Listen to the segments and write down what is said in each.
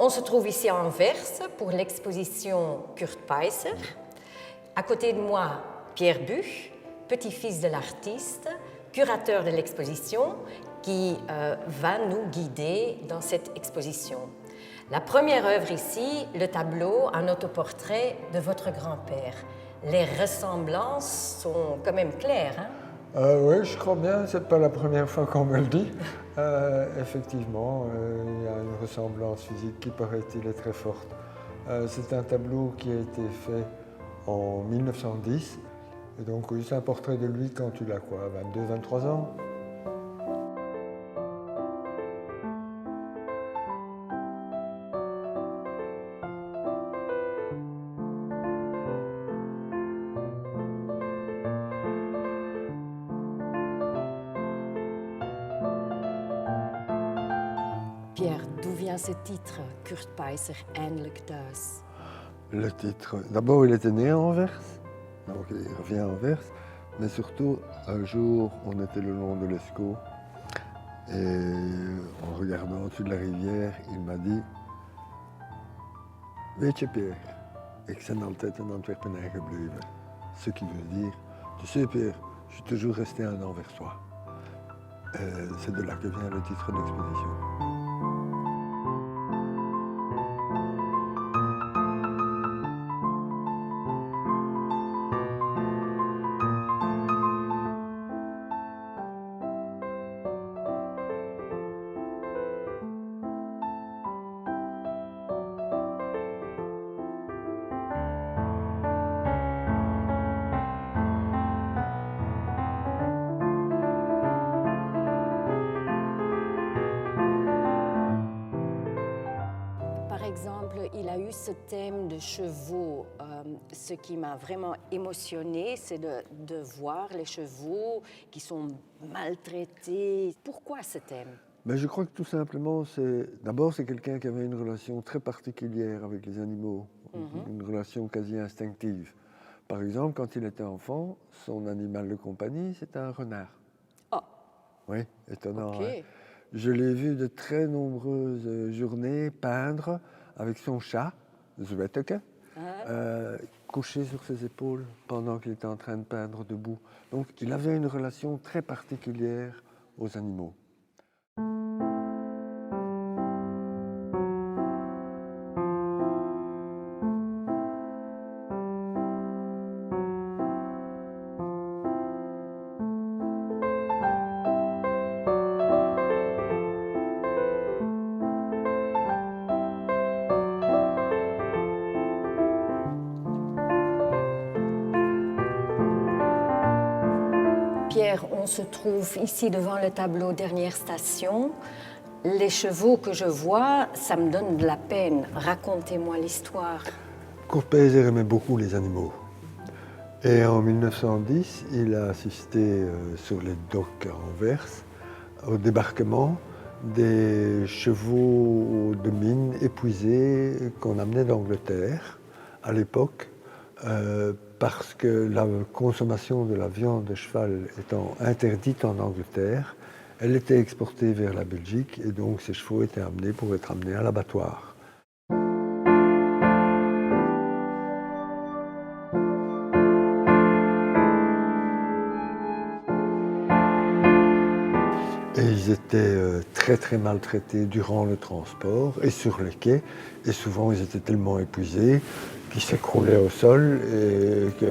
On se trouve ici à Anvers pour l'exposition Kurt Peiser. À côté de moi, Pierre Buch, petit-fils de l'artiste, curateur de l'exposition, qui va nous guider dans cette exposition. La première œuvre ici, le tableau, un autoportrait de votre grand-père. Les ressemblances sont quand même claires, hein? Oui, je crois bien, c'est pas la première fois qu'on me le dit. Effectivement, il y a une ressemblance physique qui, paraît-il, est très forte. C'est un tableau qui a été fait en 1910. Et donc, oui, c'est un portrait de lui quand il a quoi, 22, 23 ans? Pierre, d'où vient ce titre, Kurt Peiser, Eindelijk thuis? Le titre, d'abord, il était né à Anvers, donc il revient à Anvers, mais surtout, un jour, on était le long de l'Escaut, et en regardant au-dessus de la rivière, il m'a dit « Weet je, Pierre, ik ben altijd een Antwerpenaar gebleven. » Ce qui veut dire « Tu sais, Pierre, je suis toujours resté un Anversois. » C'est de là que vient le titre de l'exposition. Par exemple, il a eu ce thème de chevaux. Ce qui m'a vraiment émotionnée, c'est de voir les chevaux qui sont maltraités. Pourquoi ce thème? Mais je crois que tout simplement, d'abord, c'est quelqu'un qui avait une relation très particulière avec les animaux, une relation quasi instinctive. Par exemple, quand il était enfant, son animal de compagnie, c'était un renard. Oh. Oui, étonnant. Okay. Hein? Je l'ai vu de très nombreuses journées peindre avec son chat, Zwetteke, couché sur ses épaules pendant qu'il était en train de peindre debout. Donc il avait une relation très particulière aux animaux. Pierre, on se trouve ici devant le tableau Dernière station. Les chevaux que je vois, ça me donne de la peine. Racontez-moi l'histoire. Kurt Peiser aimait beaucoup les animaux. Et en 1910, il a assisté sur les docks à Anvers au débarquement des chevaux de mine épuisés qu'on amenait d'Angleterre à l'époque. Parce que la consommation de la viande de cheval étant interdite en Angleterre, elle était exportée vers la Belgique et donc ces chevaux étaient amenés pour être amenés à l'abattoir. Et ils étaient très très maltraités durant le transport et sur les quais. Et souvent ils étaient tellement épuisés qu'ils s'écroulaient au sol et que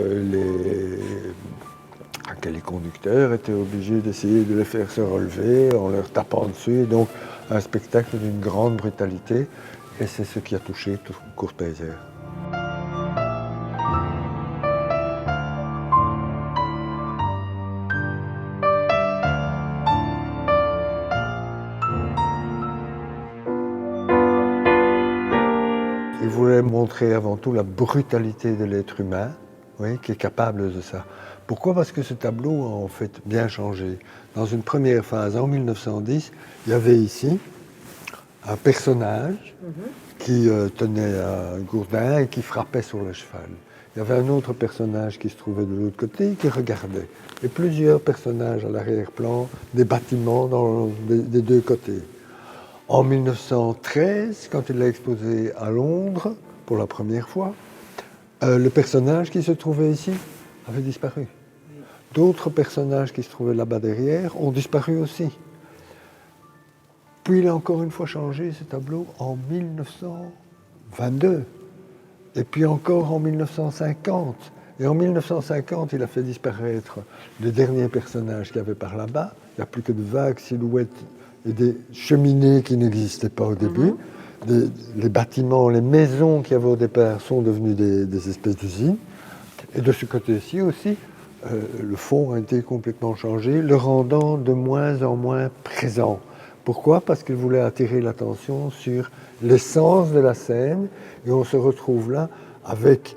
les conducteurs étaient obligés d'essayer de les faire se relever en leur tapant dessus. Et donc un spectacle d'une grande brutalité. Et c'est ce qui a touché Kurt Peiser. Il voulait montrer avant tout la brutalité de l'être humain, oui, qui est capable de ça. Pourquoi? Parce que ce tableau a en fait bien changé. Dans une première phase, en 1910, il y avait ici un personnage qui tenait un gourdin et qui frappait sur le cheval. Il y avait un autre personnage qui se trouvait de l'autre côté et qui regardait. Et plusieurs personnages à l'arrière-plan, des bâtiments des deux côtés. En 1913, quand il l'a exposé à Londres pour la première fois, le personnage qui se trouvait ici avait disparu. D'autres personnages qui se trouvaient là-bas derrière ont disparu aussi. Puis il a encore une fois changé ce tableau en 1922, et puis encore en 1950. Et en 1950, il a fait disparaître les derniers personnages qu'il y avait par là-bas. Il n'y a plus que de vagues silhouettes et des cheminées qui n'existaient pas au début. Les bâtiments, les maisons qu'il y avait au départ sont devenus des espèces d'usines. Et de ce côté-ci aussi, le fond a été complètement changé, le rendant de moins en moins présent. Pourquoi ? Parce qu'il voulait attirer l'attention sur l'essence de la scène, et on se retrouve là avec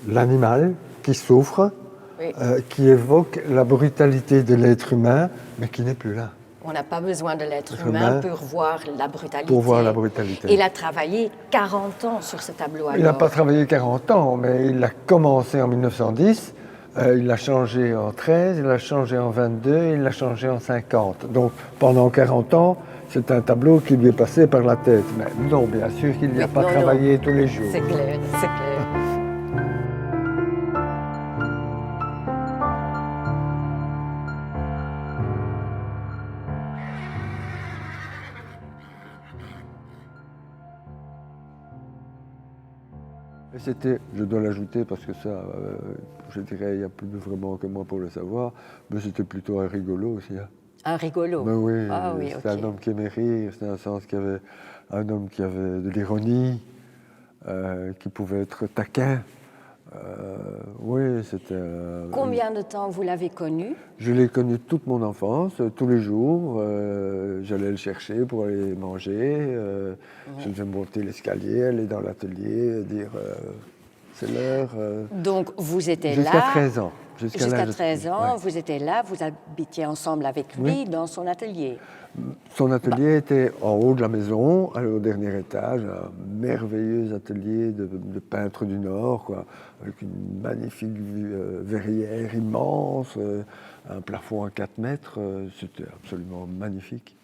l'animal qui souffre, Oui. Qui évoque la brutalité de l'être humain, mais qui n'est plus là. On n'a pas besoin de l'être humain pour voir la brutalité. Pour voir la brutalité. Il a travaillé 40 ans sur ce tableau. Il n'a pas travaillé 40 ans, mais il a commencé en 1910, il l'a changé en 13, il l'a changé en 22, il l'a changé en 50. Donc pendant 40 ans, c'est un tableau qui lui est passé par la tête. Mais non, bien sûr qu'il n'y a pas travaillé tous les jours. C'est clair, c'est clair. Et c'était, je dois l'ajouter parce que ça, je dirais, il n'y a plus vraiment que moi pour le savoir, mais c'était plutôt un rigolo aussi. Hein. Un rigolo. Mais oui, oui, c'était un homme qui aimait rire, c'était un sens qu'il y avait, un homme qui avait de l'ironie, qui pouvait être taquin. Oui, c'était... Combien de temps vous l'avez connu ? Je l'ai connu toute mon enfance, tous les jours. J'allais le chercher pour aller manger. Je devais monter l'escalier, aller dans l'atelier, dire c'est l'heure. Donc vous étiez là. Jusqu'à 13 ans. Jusqu'à 13 ans, ouais. vous étiez là, vous habitiez ensemble avec lui dans son atelier. Son atelier était en haut de la maison, au dernier étage, un merveilleux atelier de peintre du Nord, quoi, avec une magnifique verrière immense, un plafond à 4 mètres, c'était absolument magnifique.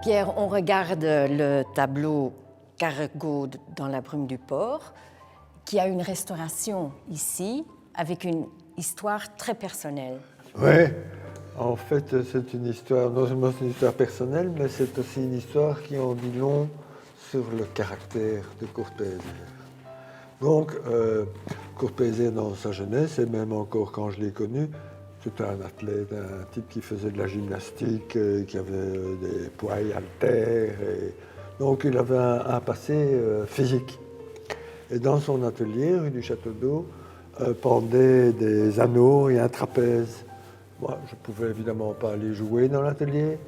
Pierre, on regarde le tableau Cargo dans la brume du port, qui a une restauration ici, avec une histoire très personnelle. Oui, en fait, c'est une histoire, non seulement c'est une histoire personnelle, mais c'est aussi une histoire qui en dit long sur le caractère de Kurt Paeser. Donc, Kurt Paeser, dans sa jeunesse, et même encore quand je l'ai connu, c'était un athlète, un type qui faisait de la gymnastique, qui avait des poids haltères. Donc, il avait un passé physique. Et dans son atelier, rue du Château d'Eau, pendaient des anneaux et un trapèze. Moi, je ne pouvais évidemment pas aller jouer dans l'atelier,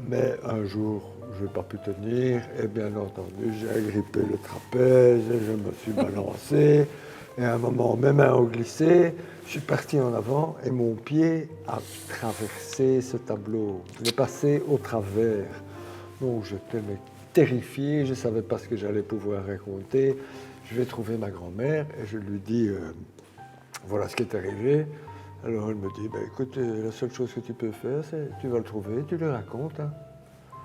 mais un jour, je n'ai pas pu tenir, et bien entendu, j'ai agrippé le trapèze, et je me suis balancé, et à un moment, mes mains ont glissé, je suis parti en avant, et mon pied a traversé ce tableau. Je l'ai passé au travers. Donc j'étais terrifié, je ne savais pas ce que j'allais pouvoir raconter. Je vais trouver ma grand-mère, et je lui dis, voilà ce qui est arrivé. Alors elle me dit, ben, écoute, la seule chose que tu peux faire, c'est tu vas le trouver, tu le racontes. Hein.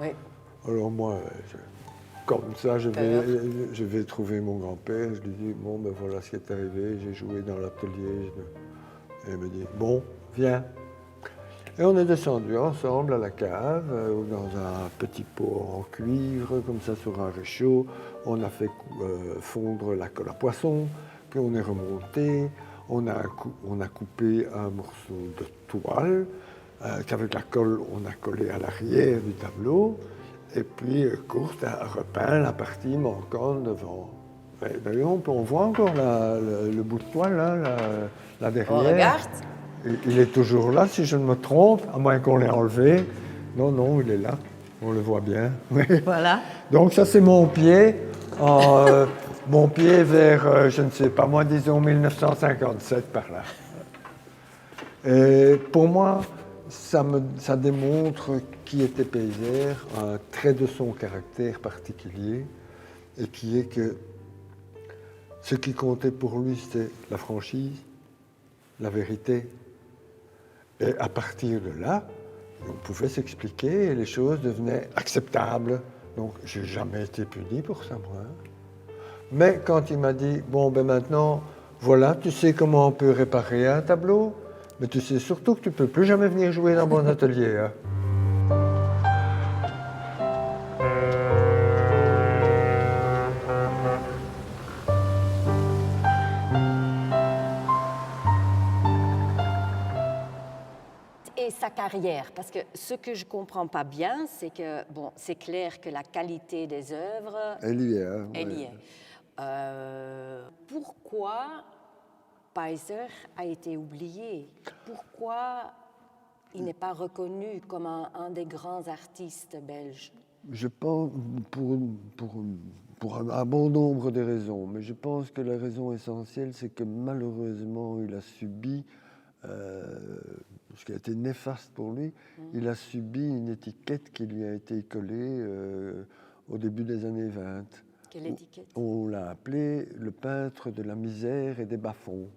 Oui. Alors moi, comme ça, je vais trouver mon grand-père, je lui dis, bon, ben voilà ce qui est arrivé, j'ai joué dans l'atelier. Et elle me dit, bon, viens. Et on est descendu ensemble à la cave, dans un petit pot en cuivre, comme ça sur un réchaud. On a fait fondre la colle à poisson, puis on est remonté. On a coupé un morceau de toile qu'avec la colle, on a collé à l'arrière du tableau. Et puis, Kurt a repeint la partie manquante devant. D'ailleurs, on voit encore le bout de toile, là derrière. On regarde. Il est toujours là, si je ne me trompe, à moins qu'on l'ait enlevé. Non, il est là. On le voit bien. Oui. Voilà. Donc ça, c'est mon pied. Mon pied vers, je ne sais pas, moi, disons 1957 par là. Et pour moi, ça démontre qui était Peyser, un trait de son caractère particulier, et qui est que ce qui comptait pour lui, c'était la franchise, la vérité. Et à partir de là, on pouvait s'expliquer et les choses devenaient acceptables. Donc, je n'ai jamais été puni pour ça, moi. Mais quand il m'a dit, bon, ben maintenant, voilà, tu sais comment on peut réparer un tableau, mais tu sais surtout que tu ne peux plus jamais venir jouer dans mon atelier. Hein. Et sa carrière, parce que ce que je ne comprends pas bien, c'est que, bon, c'est clair que la qualité des œuvres... Elle y est. Hein, elle y est. Pourquoi Peyser a été oublié? Pourquoi il n'est pas reconnu comme un des grands artistes belges? Je pense, pour un bon nombre de raisons, mais je pense que la raison essentielle, c'est que malheureusement, il a subi, ce qui a été néfaste pour lui, il a subi une étiquette qui lui a été collée au début des années 20. Quelle étiquette? On l'a appelé le peintre de la misère et des bas-fonds.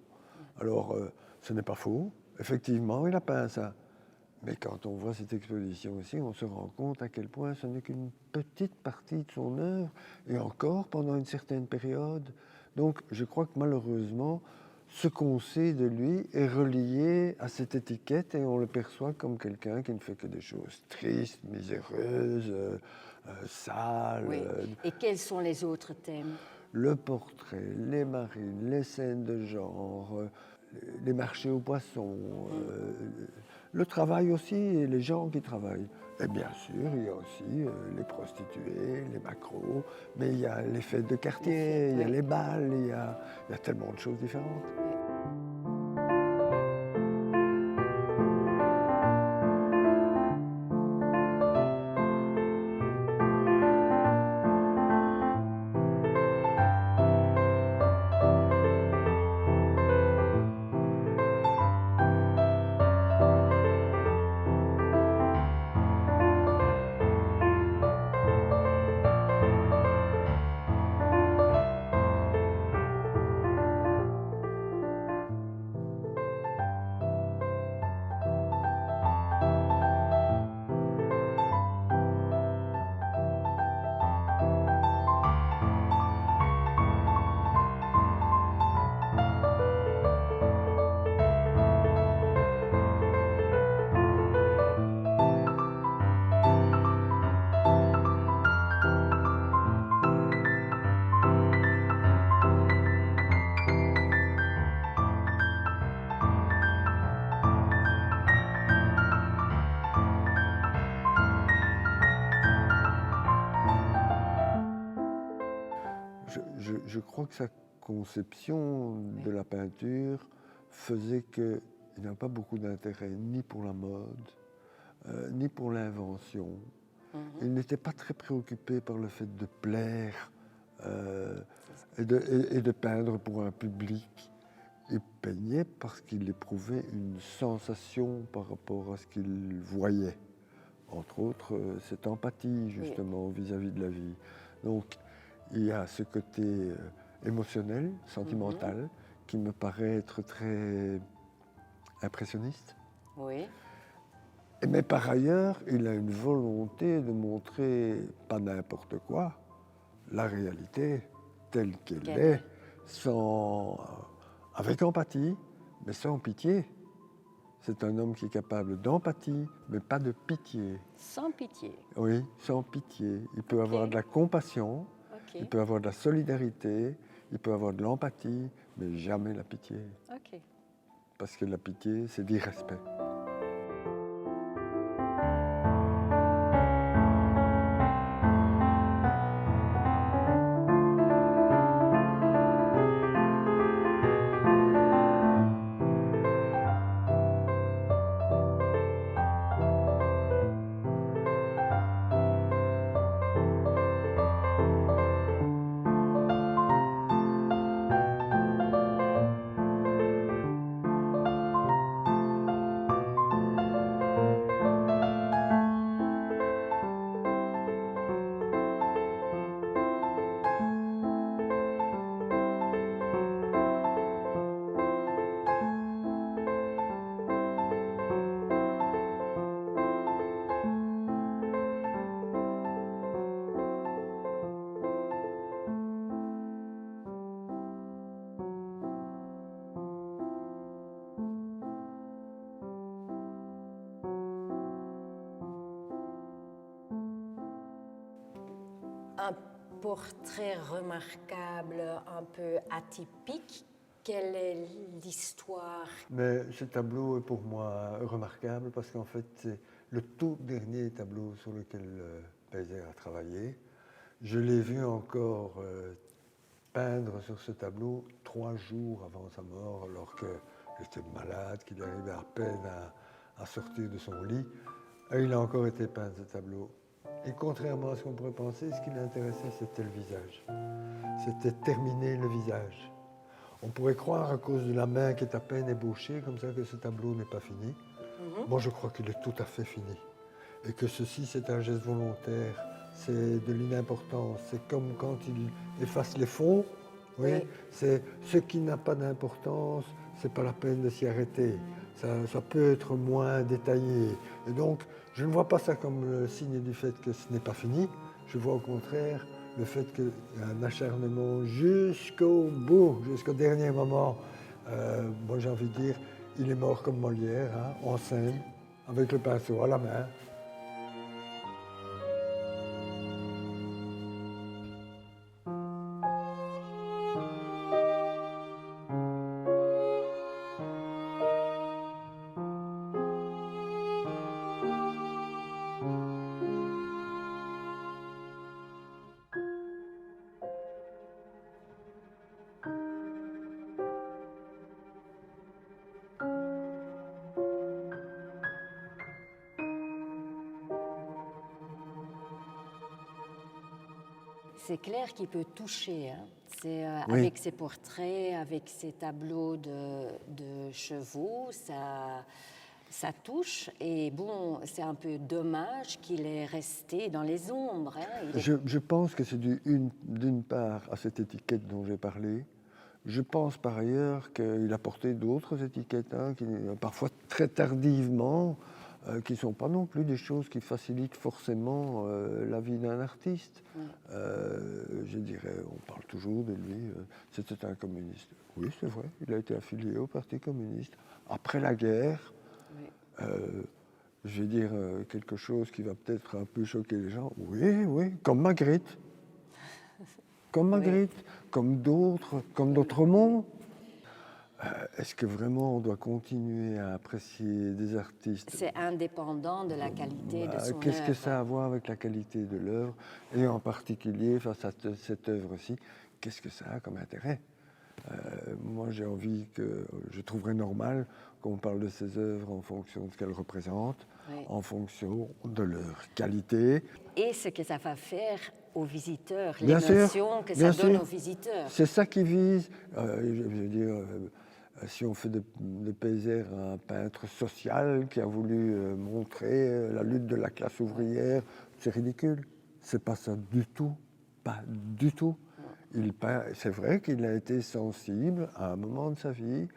Alors, ce n'est pas faux. Effectivement, il a peint ça. Mais quand on voit cette exposition aussi, on se rend compte à quel point ce n'est qu'une petite partie de son œuvre, et encore pendant une certaine période. Donc, je crois que malheureusement, ce qu'on sait de lui est relié à cette étiquette, et on le perçoit comme quelqu'un qui ne fait que des choses tristes, miséreuses, sales. Oui. Et quels sont les autres thèmes? Le portrait, les marines, les scènes de genre, les marchés aux poissons, le travail aussi et les gens qui travaillent. Et bien sûr, il y a aussi les prostituées, les macros, mais il y a les fêtes de quartier, il y a les balles, il y a tellement de choses différentes. Je crois que sa conception de la peinture faisait qu'il n'avait pas beaucoup d'intérêt ni pour la mode, ni pour l'invention. Il n'était pas très préoccupé par le fait de plaire et de peindre pour un public. Il peignait parce qu'il éprouvait une sensation par rapport à ce qu'il voyait. Entre autres, cette empathie, justement, vis-à-vis de la vie. Donc, il y a ce côté émotionnel, sentimental, qui me paraît être très impressionniste. Oui. Mais par ailleurs, il a une volonté de montrer, pas n'importe quoi, la réalité telle qu'elle est, avec empathie, mais sans pitié. C'est un homme qui est capable d'empathie, mais pas de pitié. Sans pitié. Oui, sans pitié. Il peut avoir de la compassion, il peut avoir de la solidarité, il peut avoir de l'empathie, mais jamais la pitié. Parce que la pitié, c'est d'irrespect. Un portrait remarquable, un peu atypique. Quelle est l'histoire? Mais ce tableau est pour moi remarquable parce qu'en fait, c'est le tout dernier tableau sur lequel Peyser a travaillé. Je l'ai vu encore peindre sur ce tableau 3 jours avant sa mort, alors qu'il était malade, qu'il arrivait à peine à sortir de son lit. Et il a encore été peint, ce tableau. Et contrairement à ce qu'on pourrait penser, ce qui l'intéressait, c'était le visage. C'était terminer le visage. On pourrait croire, à cause de la main qui est à peine ébauchée, comme ça, que ce tableau n'est pas fini. Moi, je crois qu'il est tout à fait fini. Et que ceci, c'est un geste volontaire, c'est de l'inimportance. C'est comme quand il efface les fonds. Oui. C'est ce qui n'a pas d'importance, c'est pas la peine de s'y arrêter. Ça peut être moins détaillé. Et donc, je ne vois pas ça comme le signe du fait que ce n'est pas fini. Je vois au contraire le fait qu'il y a un acharnement jusqu'au bout, jusqu'au dernier moment. Moi, j'ai envie de dire, il est mort comme Molière, hein, en scène, avec le pinceau à la main. C'est clair qu'il peut toucher. Hein. C'est, avec ses portraits, avec ses tableaux de chevaux, ça touche. Et bon, c'est un peu dommage qu'il est resté dans les ombres. Hein. Je pense que c'est d'une part à cette étiquette dont j'ai parlé. Je pense par ailleurs qu'il a porté d'autres étiquettes, hein, qui, parfois très tardivement, qui ne sont pas non plus des choses qui facilitent forcément la vie d'un artiste. Je dirais, on parle toujours de lui, c'était un communiste. Oui, c'est vrai, il a été affilié au Parti communiste. Après la guerre, je vais dire quelque chose qui va peut-être un peu choquer les gens. Oui, comme Magritte. Comme Magritte, comme d'autres monts. Est-ce que vraiment on doit continuer à apprécier des artistes? C'est indépendant de la qualité de son œuvre. Qu'est-ce que ça a à voir avec la qualité de l'œuvre? Et en particulier, face à cette œuvre-ci, qu'est-ce que ça a comme intérêt? Moi, j'ai envie je trouverais normal qu'on parle de ces œuvres en fonction de ce qu'elles représentent, en fonction de leur qualité. Et ce que ça va faire aux visiteurs, l'émotion que ça donne aux visiteurs. C'est ça qui vise. Je veux dire, si on fait de Peyser un peintre social qui a voulu montrer la lutte de la classe ouvrière, c'est ridicule. C'est pas ça du tout. Pas du tout. C'est vrai qu'il a été sensible à un moment de sa vie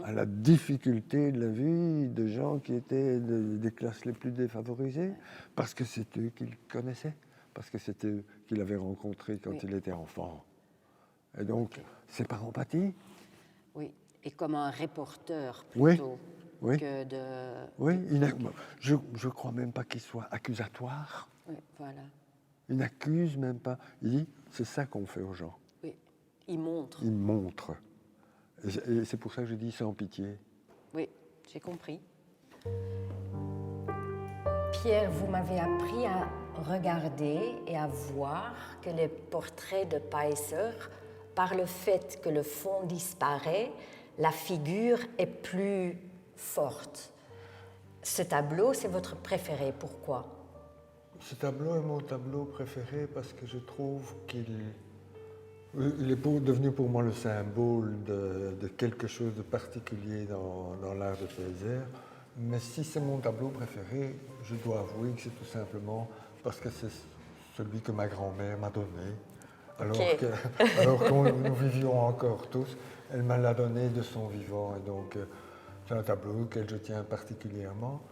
à la difficulté de la vie de gens qui étaient des classes les plus défavorisées, parce que c'est eux qu'il connaissait, parce que c'est eux qu'il avait rencontrés quand il était enfant. Et donc, c'est par empathie. Oui, et comme un reporter plutôt. Oui. que de... Oui, je ne crois même pas qu'il soit accusatoire. Oui, voilà. Il n'accuse même pas. Il dit, c'est ça qu'on fait aux gens. Oui, il montre. Il montre. Et c'est pour ça que je dis sans pitié. Oui, j'ai compris. Pierre, vous m'avez appris à regarder et à voir que les portraits de Peiser, par le fait que le fond disparaît, la figure est plus forte. Ce tableau, c'est votre préféré. Pourquoi? Ce tableau est mon tableau préféré parce que je trouve qu'il est devenu pour moi le symbole de quelque chose de particulier dans l'art de Peiser. Mais si c'est mon tableau préféré, je dois avouer que c'est tout simplement parce que c'est celui que ma grand-mère m'a donné. Alors que nous vivions encore tous, elle me l'a donné de son vivant. Et donc, c'est un tableau auquel je tiens particulièrement.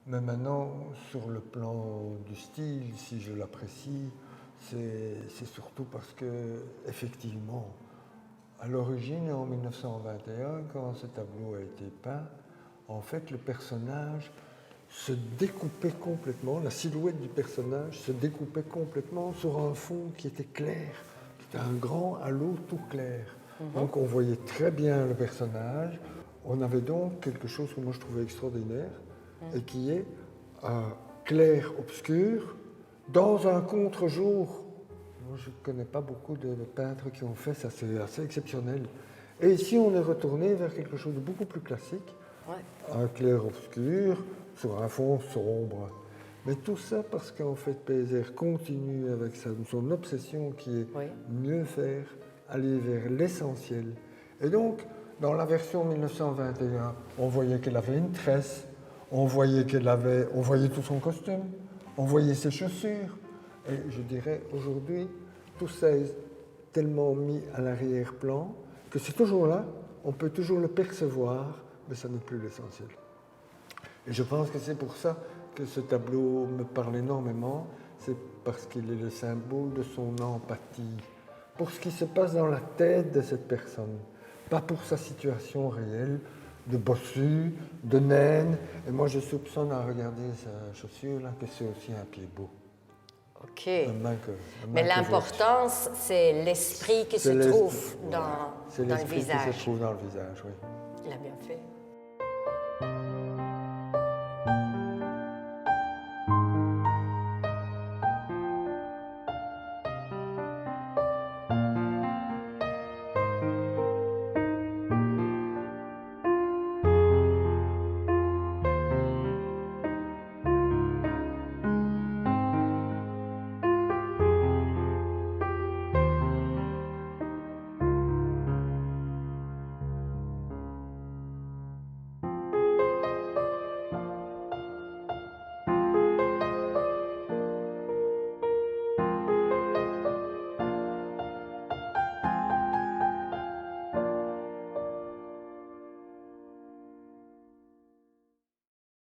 Mais maintenant, sur le plan du style, si je l'apprécie, c'est surtout parce que, effectivement, à l'origine, en 1921, quand ce tableau a été peint, en fait, le personnage se découpait complètement, la silhouette du personnage se découpait complètement sur un fond qui était clair, qui était un grand halo tout clair. Donc on voyait très bien le personnage. On avait donc quelque chose que moi je trouvais extraordinaire, et qui est un clair-obscur dans un contre-jour. Moi, je ne connais pas beaucoup de peintres qui ont fait ça, c'est assez exceptionnel. Et ici, on est retourné vers quelque chose de beaucoup plus classique, un clair-obscur sur un fond sombre. Mais tout ça parce qu'en fait, Peiser continue avec son obsession qui est mieux faire, aller vers l'essentiel. Et donc, dans la version 1921, on voyait qu'elle avait une tresse, on voyait tout son costume, on voyait ses chaussures. Et je dirais, aujourd'hui, tout ça est tellement mis à l'arrière-plan que c'est toujours là, on peut toujours le percevoir, mais ça n'est plus l'essentiel. Et je pense que c'est pour ça que ce tableau me parle énormément, c'est parce qu'il est le symbole de son empathie, pour ce qui se passe dans la tête de cette personne, pas pour sa situation réelle, de bossu, de naine. Et moi, je soupçonne à regarder sa chaussure là que c'est aussi un pied beau. Ok. Mais l'importance, c'est l'esprit qui se trouve dans le visage. C'est l'esprit qui se trouve dans le visage, oui. Il a bien fait.